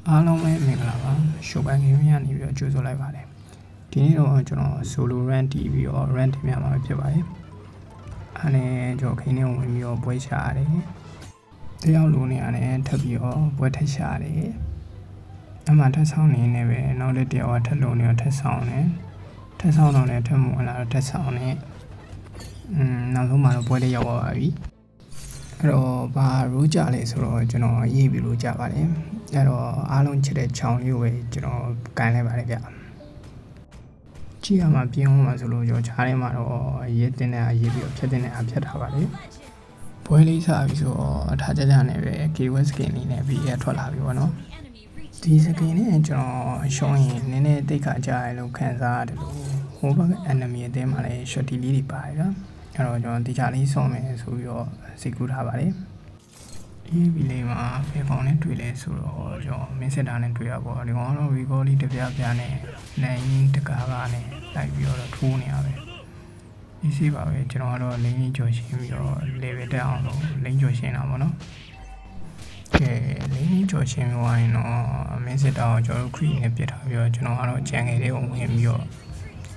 အားလုံးပဲမင်္ဂလာပါရှုပ်ပိုင်းကြီးများနေပြီးတော့ကြိုဆိုလိုက်ပါတယ်ဒီနေ့တော့ကျွန်တော် solo run တီးပြီးတော့ run တင်ပြမှာဖြစ်ပါတယ်အဲ့နဲ့ကျွန်တော်ခင်းနေဝင်ပြီးတော့ပွဲချရတယ်တယောက်လိုနေရတယ်ထပ်ပြီးတော့ပွဲထက်ချရတယ်အမှထက်ဆောင်နေနေပဲနောက်တစ်တယောက်ကထက်လုံးနေတော့ထက်ဆောင်နေထက်ဆောင်တော့လည်းထက်မဝင်လာတော့ထက်ဆောင်နေနောက်ဆုံးမှတော့ပွဲလေးရောက်သွားပါပြီအဲ့တော့ဘာရိုးကြလဲဆိုတော့ကျွန်တော်ရေးပြီးလို့ကြပါတယ်အဲ့တော့အားလုံးချစ်တဲ့ချောင်းလေးကိုပဲကျွန်တော်ကန်လိုက်ပါတယ်ဗျကြည့်ရမှာပြင်းအောင်မှာဆိုလို့ကျွန်တော်ခြားထဲမှာတော့ရေးတင်တဲ့အရေးပြီးတော့ဖြတ်တင်တဲ့အဖြတ်ထားပါလေပွဲလေးစားပြီးဆိုတော့အထားကြကြနဲ့ပဲ keyword skin လေးနဲ့ပြီးရထွက်လာပြီပေါ့နော်ဒီစကင်နဲ့ကျွန်တော်ရှောင်းရင်နည်းနည်းတိတ်ခါကြရလို့ခံစားရတယ်လို့ဟိုဘက် enemy အသေးမှလည်း shorty လေးတွေပါတယ်ဗျအဲ့တော့ကျွန်တော်ဒီချာလေးဆုံးမယ်ဆိုပြီးတော့စိတ်ကူးထားပါတယ်အေးဒီလေးမှာဖေဖောင်နဲ့တွေ့လဲဆိုတော့ကျွန်တော်မင်းစစ်တာနဲ့တွေ့ရပေါ့ဒီကောင်တော့ recall လေးတပြားပြားနဲ့နိုင်ရင်းတကားကနဲ့လိုက်ပြီးတော့ထိုးနေရပဲဒီစီပါပဲကျွန်တော်ကတော့လိမ့်ကြီးကြော်ရှင်းပြီးတော့ level တက်အောင်လို့လိမ့်ကြော်ရှင်းတာပေါ့နော်ကဲလိမ့်ကြီးကြော်ရှင်းပြီးသွားရင်တော့မင်းစစ်တာကိုကျွန်တော်တို့ create နဲ့ပြစ်ထားပြီးတော့ကျွန်တော်ကတော့ကြံငယ်လေးကိုဝင်ပြီးတော့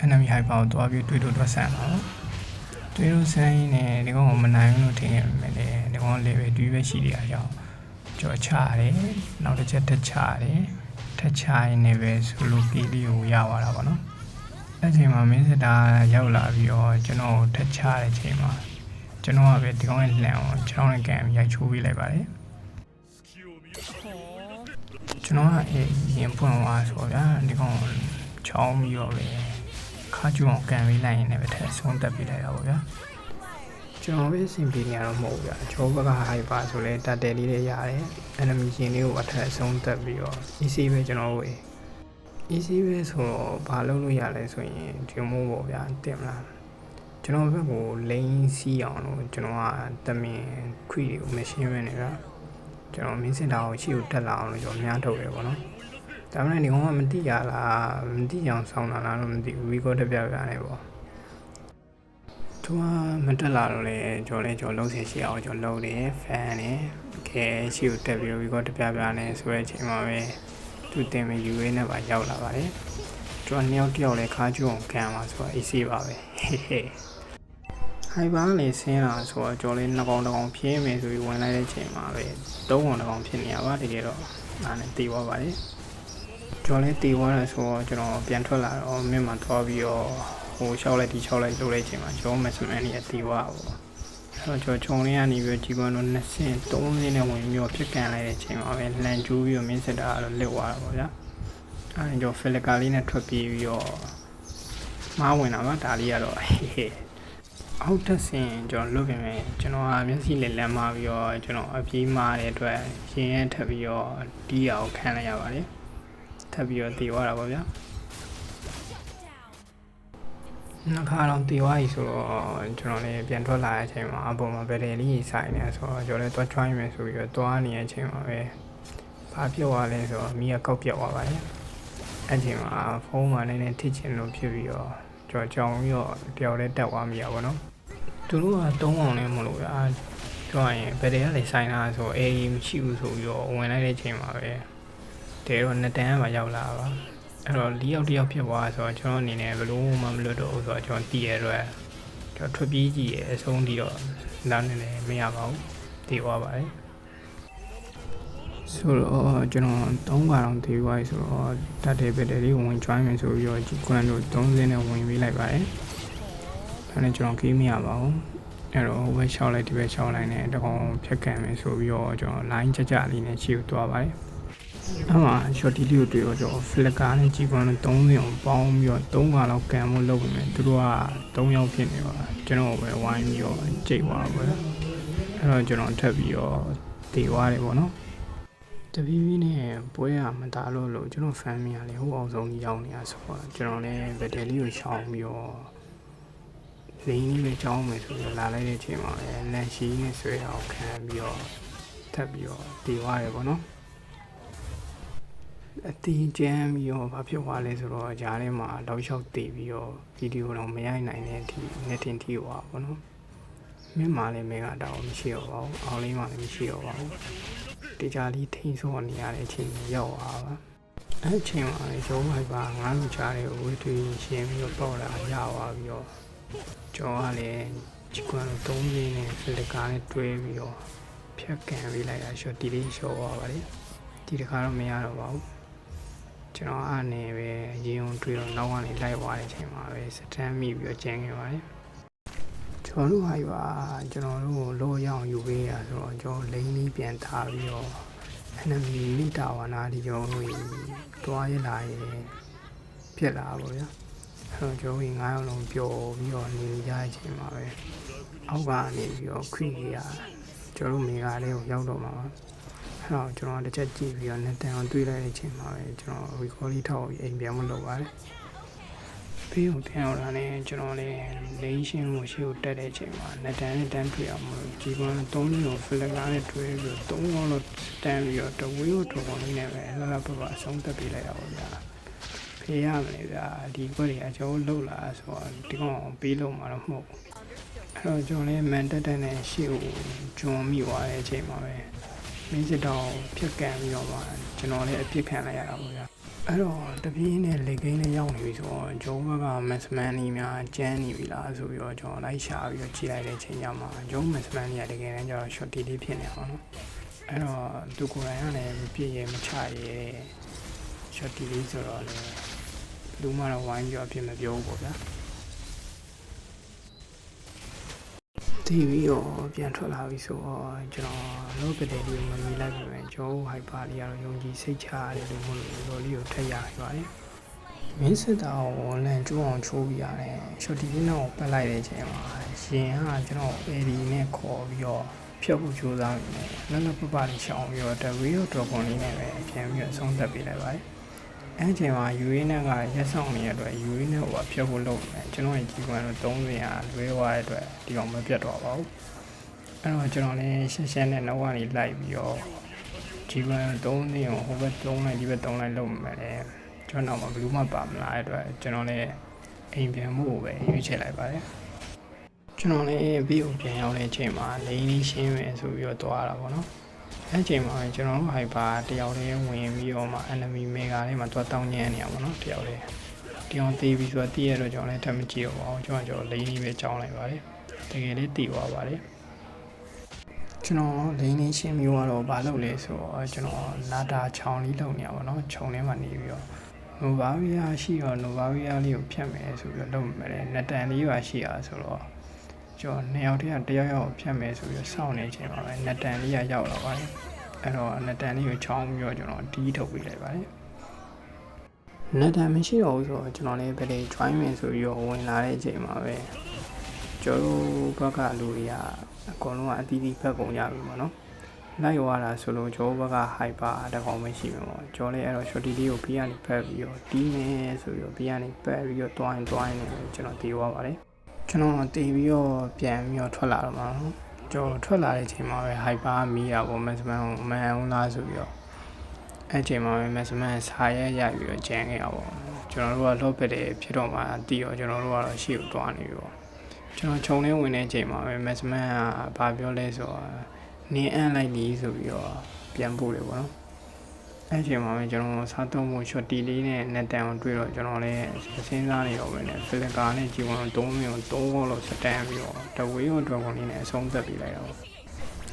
enemy hyper ကိုတွားပြီးတွေ့လို့ဆက်ပါတော့တွေ့လို့ဆိုင်နေဒီကောင်ကိုမနိုင်ဘူးလို့ထင်ရမယ်လေဒီကောင် level 2ပဲရှိနေရအောင်ကြော်ချရတယ်နောက်တစ်ချက်ထက်ချရတယ်ထက်ချရင်လည်းပဲဆိုလိုကီလေးကိုရသွားတာပေါ့နော်အဲ့ချိန်မှာမင်းစစ်တာရောက်လာပြီးတော့ကျွန်တော်ထက်ချတဲ့ချိန်မှာကျွန်တော်ကပဲဒီကောင်ရဲ့လန်ကိုကျွန်တော်နဲ့ကန်ရိုက်ချိုးပေးလိုက်ပါတယ်ကျွန်တော်ကရင်ပွင့်သွားဆိုဗျာဒီကောင်ချောင်းပြီးတော့ပဲခါကျူအောင်ကန်ပေးလိုက်ရင်လည်းပဲထက်ဆုံးတက်ပေးလိုက်တာပေါ့ဗျာကျွန်တော်ပဲအဆင်ပြေနေရတော့မဟုတ်ဘူးဗျာဂျောဘက hyper ဆိုလဲတတ်တယ်လေးတွေရတယ် enemy ရှင်လေးကိုအထက်အဆုံးတက်ပြီးတော့ easy ပဲကျွန်တော်ဝေး easy ပဲဆိုတော့ဘာလုပ်လို့ရလဲဆိုရင်ဒီမို့ပေါ့ဗျာတင်မလားကျွန်တော်ဘက်ကိုလိန်စီးအောင်လို့ကျွန်တော်ကတမင်ခွီတွေကိုမရှင်းရနေဗျာကျွန်တော်မင်းစင်တာကိုရှေ့ကိုတက်လာအောင်လို့ကျွန်တော်များထုတ်ရပေါ့နော်ဒါမှမဟုတ်ဒီကောင်ကမတိရလားမတိအောင်ဆောင်းလာလားလို့မသိဘူး record တက်ပြပြနေပေါ့သူကမတက်လာတော့လေကျွန်တော်လုံးဆင်ရှိအောင်ကျွန်တော်လုံးတယ် fan နဲ့ခဲရှေ့ကိုတက်ပြီးတော့ record တက်ပြပြနေဆိုတဲ့အချိန်မှာပဲသူတင်မဲ့ UA နဲ့ပါရောက်လာပါတယ်ကျွန်တော်နှစ်ယောက်တယောက်လဲခါကျူအောင်ခံပါဆိုတော့ AC ပါပဲဟိုင်ဘာလေးဆင်းလာဆိုတော့ကျွန်တော်လေးနှစ်ကောင်တစ်ကောင်ဖြင်းမယ်ဆိုပြီးဝင်လိုက်တဲ့အချိန်မှာပဲသုံးကောင်တစ်ကောင်ဖြစ်နေရပါတကယ်တော့ဒါနဲ့တီးသွားပါတယ်ကျွန်တော်လေးတီးသွားတယ်ဆိုတော့ကျွန်တော်ပြန်ထွက်လာတော့မြင့်မှာသွားပြီးတော့ဟိုလျှောက်လိုက်ဒီလျှောက်လိုက်လုပ်လိုက်ချိန်မှာကျွန်တော်မက်ဆမန်လေးတီးသွားပေါ့အဲ့တော့ကျွန်တော်ချုံလေးကနေပြီးဒီကောင်တော့2ဆင့်3ဆင့်နဲ့ဝင်ပြီးတော့ဖြစ်ကန်လိုက်တဲ့အချိန်မှာပဲလန်ကျူးပြီးတော့မင်းစစ်တာကတော့လစ်သွားတာပေါ့ဗျာအဲ့ကျွန်တော်ဖီလကာလေးနဲ့ထွက်ပြေးပြီးတော့မားဝင်တာပါဒါလေးကတော့အောက်တက်ဆင်ကျွန်တော်လွတ်ပြင်မယ်ကျွန်တော်မျက်စိနဲ့လမ်းမပြီးတော့ကျွန်တော်အပြေးမားတဲ့အတွက်ရင်ရဲထပ်ပြီးတော့တီးအောင်ခံလိုက်ရပါတယ်ထပ်ပြီးတော့တီးသွားတာပေါ့ဗျာနှစ်ခါတော့တီးသွားပြီဆိုတော့ကျွန်တော်လည်းပြန်ထွက်လာတဲ့အချိန်မှာအပေါ်မှာဘယ်တယ်လေးဆိုင်နေဆိုတော့ကျွန်တော်လည်းသွား join မယ်ဆိုပြီးတော့သွားနေတဲ့အချိန်မှာပဲဘာပြောသွားလဲဆိုတော့မီးကကောက်ပြောက်သွားပါတယ်အဲ့ချိန်မှာဖုန်းမှာလည်းထိချင်လို့ဖြစ်ပြီးတော့ကျွန်တော်ကြောင်ပြီးတော့တယောက်လည်းတက်သွားမိရပါတော့သူတို့က3အောင်လည်းမလို့ဗျာပြောရင်ဘယ်တည်းကလည်းဆိုင်လာဆိုအေးမရှိဘူးဆိုပြီးတော့ဝင်လိုက်တဲ့ချိန်မှာပဲတဲတော့2တန်းမှရောက်လာပါအဲ့တော့၄ယောက်တယောက်ဖြစ်သွားဆိုတော့ကျွန်တော်အနေနဲ့ဘယ်လိုမှမလွတ်တော့ဘူးဆိုတော့ကျွန်တော်တည်ရတော့ကျွန်တော်ထွက်ပြေးကြည့်ရအဆုံးထိတော့နောက်နေလည်းမရပါဘူးတည်သွားပါတယ်ဆိုတော့ကျွန်တော်3ခါတော့တည်သွားပြီဆိုတော့တတ်တယ်ပဲတယ်လေးဝင် join မယ်ဆိုပြီးတော့ဒီကွန်းတို့3စင်းနဲ့ဝင်ပေးလိုက်ပါတယ်ဒါနဲ့ကျွန်တော်ကေးမရပါဘူးအဲ့တော့ဟိုဘက်ရှောက်လိုက်ဒီဘက်ရှောက်လိုက်နဲ့တကောင်ဖြတ်ကန်မယ်ဆိုပြီးတော့ကျွန်တော် line ကြကြလေးနဲ့ရှေ့ကိုသွားပါတယ်အဲ့မှာ shorty လေးကိုတွေ့တော့ကျွန်တော် flicker နဲ့ကြည့်ကွန်းတို့3စင်းကိုပေါင်းပြီးတော့3ခါလောက်ကန်ဖို့လုပ်နေတယ်သူတို့က3ယောက်ဖြစ်နေပါကျွန်တော်ပဲဝိုင်းပြီးတော့ကြိတ်သွားပါပဲအဲ့တော့ကျွန်တော်ထပ်ပြီးတော့တည်သွားတယ်ပေါ့နော်တပီးနဲ့ပွဲရမတာလို့ကျွန်တော် fan မြာလေဟိုအောင်ဆုံးရောက်နေရဆိုတော့ကျွန်တော်လည်းဗတယ်လေးကိုရှောင်းပြီးတော့လိန်လေးပဲကြောင်းမယ်ဆိုတော့လာလိုက်တဲ့အချိန်မှာလည်းလန်ရှိနဲ့ဆွဲအောင်ခံပြီးတော့ထပ်ပြီးတော့တည်သွားတယ်ပေါ့နော်အတီးကျမ်းပြီးတော့ဘာဖြစ်သွားလဲဆိုတော့ဂျားထဲမှာတောက်လျှောက်တည်ပြီးတော့ဗီဒီယိုတော့မရိုက်နိုင်တဲ့အထိနဲ့တင်တီးသွားပေါ့နော်မြင့်မာလည်းမဲကတော့မရှိတော့ပါဘူးအောင်လေးမှလည်းမရှိတော့ပါဘူး တေချာလေးထိန်းဆော့နေရတဲ့အချိန်ရောက်သွားပါအဲ့အချိန်မှာရုံးလိုက်ပါငါးလူချားတဲ့ဝေးထွေးရှင်းပြီးတော့ပေါ့လာရသွားပြီးတော့ကျော်ကလည်းချီကွန်းတော့3ရင်းနဲ့ဖီလကာနဲ့တွဲပြီးတော့ဖြတ်ကန်ပေးလိုက်တာရှော့တီလေးရှော့သွားပါလေဒီတစ်ခါတော့မရတော့ပါဘူးကျွန်တော်အားနေပဲရေုံတွေ့တော့နောက်ကနေလိုက်သွားတဲ့အချိန်မှာပဲစတမ်းမိပြီးတော့ကျန်ခဲ့ပါတယ်ကျွန်တော်တို့ဟာပါကျွန်တော်တို့လောရအောင်ယူပေးရဆိုတော့ကျွန်တော်လိမ့်လေးပြန်ထားပြီးတော့enemy မိတာဝနာဒီကျွန်တော်တို့တွားရလာရင်ဖြစ်လာပါဗျာအဲ့တော့ကျွန်တော်9ယောက်လုံးပျော်ပြီးတော့နေကြတဲ့အချိန်မှာပဲအောက်ကနေပြီးတော့ခွိရကျွန်တော်တို့မိကားလေးကိုရောက်တော့မှာအဲ့တော့ကျွန်တော်တစ်ချက်ကြည့်ပြီးတော့net တန်အောင်တွေးလိုက်တဲ့အချိန်မှာပဲကျွန်တော် record လေးထောက်ပြီးအိမ်ပြန်မလုပ်ပါနဲ့ပြီးတော့ပြန်လာတယ်ကျွန်တော်လည်းလိမ့်ရှင်းမှုရှိကိုတက်တဲ့အချိန်မှာnet တန်နဲ့တန်းတွေ့အောင်မလို့ဒီကွန်း3မျိုးဖလကားနဲ့တွဲပြီးတော့3လုံးလို့တန်းပြီးတော့တဝေးကိုထုံပုံလေးနဲ့ပဲလှလှပပအဆုံးသက်ပေးလိုက်တာပါဗျာဖေးရမလဲဗျာဒီကွက်တွေအကျိုးလှုပ်လာဆိုတော့ဒီကောင်ပေးလို့မှာတော့မဟုတ်အဲ့တော့ကျွန်တော်လည်းမန်တက်တက်နဲ့ရှေ့ကိုဂျွန်မိသွားတဲ့အချိန်မှာပဲမင်းစစ်တော့ဖြတ်ကန်ပြီးတော့မှကျွန်တော်လည်းအပြစ်ခံလိုက်ရတာပေါ့ဗျာအဲ့တော့တပြေးနဲ့လေကိန်းနဲ့ရောက်နေပြီဆိုတော့ဂျုံဘက်ကမက်စမန်နီများကျန်းနေပြီလားဆိုပြီးတော့ကျွန်တော်လိုက်ရှာပြီးတော့ကြည့်လိုက်တဲ့အချိန်ကျမှဂျုံမက်စမန်နီကတကယ်တမ်းကျတော့ short လေးဖြစ်နေအောင်နော်အဲ့တော့သူကိုယ်တိုင်ကလည်းမပြည့်ရဲမချရဲ short လေးဆိုတော့လေလူမှတော့ဝိုင်းပြီးအဖြစ်မပြောဘူးပေါ့ဗျာတီဗီရောပြန်ထွက်လာပြီဆိုတော့ကျွန်တော်လောကတဲ့လေးမမီလိုက်ပြီပဲဂျိုးဟိုက်ပါလေးကတော့ယုံကြည်စိတ်ချရတယ်လို့မလို့လော်လေးကိုထက်ရပါတယ်မင်းစစ်တာကိုလန်ကျိုးအောင်ချိုးပြရတယ်ရှော့တီလေးနောက်ပတ်လိုက်တဲ့အချိန်မှာရှင်ကကျွန်တော်အေဒီနဲ့ခေါ်ပြီးတော့ဖြုတ်ဖို့ကြိုးစားနေတယ်လလပပလေးရှောင်းပြီးတော့တဝီရောဒရော့ကွန်လေးနဲ့ပဲပြန်ပြီးအဆုံးသတ်ပေးလိုက်ပါတယ်အဲ့အချိန်မှာ UA နဲ့ကရက်ဆောင်နေတဲ့အတွက် UA နဲ့ဟိုဖြုတ်ဖို့လုပ်တယ်ကျွန်တော်ရဲ့ကြီးကွန်းတော့30ရာလွဲသွားတဲ့အတွက်ဒီကောင်မပြတ်တော့ပါဘူးအဲ့တော့ကျွန်တော်လည်းရှင်းနဲ့နောက်ကနေလိုက်ပြီးတော့ကြီးကွန်း30ကိုဟိုဘက်3လိုက်ဒီဘက်3လိုက်လုပ်မယ်လေကျွန်တော်မှဘလူးမပါမလားအဲ့အတွက်ကျွန်တော်လည်းအိမ်ပြန်မှုပဲရွေးချယ်လိုက်ပါတယ်ကျွန်တော်လည်းဗီဒီယိုပြန်ရောက်တဲ့အချိန်မှာလိန်လေးရှင်းမယ်ဆိုပြီးတော့သွားတာပေါ့နော်အဲ့ချိန်မှာကျွန်တော်တို့ဟိုက်ပါတယောက်လေးဝင်ပြီးတော့မှ enemy mega လေးမှာသွားတောင်းညမ်းနေရပါတော့တယောက်လေးဒီအောင်သေးပြီးဆိုတော့တည့်ရတော့ကျွန်တော်လည်းထပ်မကြည့်တော့အောင်ကျွန်တော်လိန်လေးပဲကြောင်းလိုက်ပါတယ်တကယ်လေးတည်သွားပါတယ်ကျွန်တော်လိန်လေးရှင်းပြီးတော့ဘာလုပ်လဲဆိုတော့ကျွန်တော်နာတာချောင်းလေးလုပ်နေရပါတော့ခြုံထဲမှာနေပြီးတော့နိုဗာဗီယာရှိတော့နိုဗာဗီယာလေးကိုဖြတ်မယ်ဆိုပြီးတော့လုပ်မယ်လေနတန်လေးပါရှိရဆိုတော့ကျွန်တော်2ယောက်တည်းကတယောက်ယောက်ဖြတ်မယ်ဆိုပြီးတော့စောင့်နေချိန်မှာပဲနတန်လေးရောက်လာပါတယ်အဲ့တော့နတန်လေးကိုချောင်းပြီးတော့ကျွန်တော်တီးထုတ်ပေးလိုက်ပါတယ်နတန်မရှိတော့ဘူးဆိုတော့ကျွန်တော်လည်းပဲလေ join မယ်ဆိုပြီးတော့ဝင်လာတဲ့အချိန်မှာပဲကျွန်တော်ဘက်ကလူတွေကအကုန်လုံးကအတီးတီးဖက်ကုန်ကြပြီပေါ့နော်လိုက်ရွာတာဆိုလို့ကျွန်တော်ဘက်က hyper တကောင်မရှိမှာပေါ့ကျွန်တော်လည်းအဲ့တော့ shorty လေးကိုဘေးကနေဖက်ပြီးတော့တီးမယ်ဆိုပြီးတော့ဘေးကနေပတ်ပြီးတော့တွိုင်းနေကျွန်တော်တီးသွားပါတယ်ကျွန်တော်တီးပြီးတော့ပြန်ပြီးတော့ထွက်လာတော့မှာကျွန်တော်ထွက်လာတဲ့အချိန်မှာပဲ hyper မီးရပေါ့ maximum မန်အောင်လားဆိုပြီးတော့အဲ့ချိန်မှာပဲ maximum စာရဲရပြီးတော့ကျန်ခဲ့ရပေါ့ကျွန်တော်တို့ကလော့ပက်တယ်ဖြစ်တော့မှတီးရောကျွန်တော်တို့ကတော့ရှေ့ကိုတွားနေပြီပေါ့ကျွန်တော်ခြုံထဲဝင်တဲ့အချိန်မှာပဲ maximum ကဘာပြောလဲဆိုတော့နင်းအန်လိုက်ပြီဆိုပြီးတော့ပြန်ပို့တယ်ပေါ့နော်အဲ့ချိန်မှာပဲကျွန်တော်စားသုံးမှု short လေးနဲ့ net တန်အောင်တွေ့တော့ကျွန်တော်လည်းစဉ်းစားနေတော့ပဲနဲ့ဖလကာနဲ့ကြီးဝင်3မျိုး3ခေါက်လောက်စတန်ပြီးတော့တဝေးရောဒရော့ကွန်လေးနဲ့အဆုံးသတ်ပေးလိုက်တာပေါ့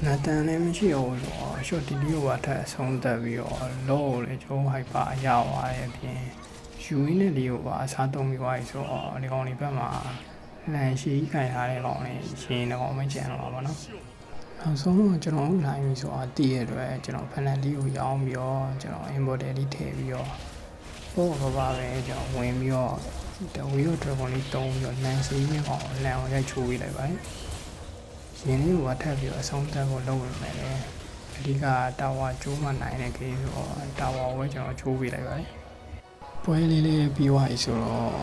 နတန်လည်းမရှိတော့ဘူးဆိုတော့ short လေးကိုပါထပ်အဆုံးသတ်ပြီးတော့လောကိုလည်းကျွန်တော်ဟိုက်ပါအရသွားတဲ့အပြင်ယူရင်းနဲ့လေးကိုပါအစားသုံးပြီးသွားပြီဆိုတော့ဒီကောင်လေးဘက်မှာလန်ရှိခိုင်ထားတဲ့ကောင်လေးရှင်တဲ့ကောင်မကျန်တော့ပါဘောနော်နောက်ဆုံးတော့ကျွန်တော်နိုင်ပြီဆိုတော့တည်ရတဲ့ကျွန်တော်ဖန်နန်လေးကိုရောင်းပြီးတော့ကျွန်တော် importer လေးထည့်ပြီးတော့ပို့တော့ပါပဲကျွန်တော်ဝင်ပြီးတော့တဝီရောဒရော့လေးတုံးပြီးတော့လန်စီနဲ့ကောင်လန်အောင်ရိုက်ချိုးပေးလိုက်ပါတယ်ရင်းလေးကိုထပ်ပြီးတော့အဆုံးသတ်ဖို့လုပ်ရမယ်လေအဓိကတာဝါကျိုးမှနိုင်တဲ့ကိစ္စဆိုတော့တာဝါကိုကျွန်တော်ချိုးပေးလိုက်ပါတယ်ပွဲလေးပြီးသွားပြီဆိုတော့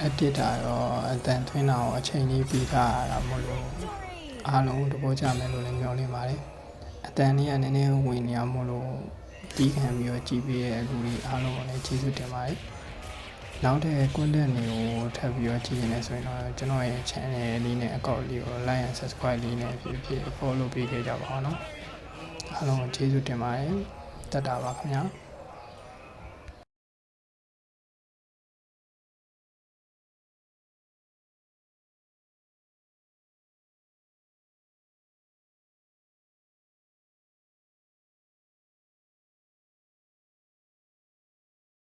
edit တာရောအတန်သွင်းတာရောအချိန်လေးပြီးထားတာမဟုတ်လို့အားလုံးတဘောကြမယ်လို့လည်းမျှော်လင့်ပါတယ်အတန်လေးကနည်းနည်းဝင်နေရမို့လို့တီးခံပြီးတော့ကြည့်ပေးတဲ့လူတွေအားလုံးကိုလည်းကျေးဇူးတင်ပါတယ်နောက်တဲ့ content တွေကိုထပ်ပြီးတော့ကြည့်နေဆိုရင်တော့ကျွန်တော်ရဲ့ channel လေးနဲ့ account လေးကို like and subscribe လေးနဲ့ဖြစ် follow ပေးခဲ့ကြပါအောင်နော် အားလုံးကိုကျေးဇူးတင်ပါတယ်တက်တာပါခင်ဗျာ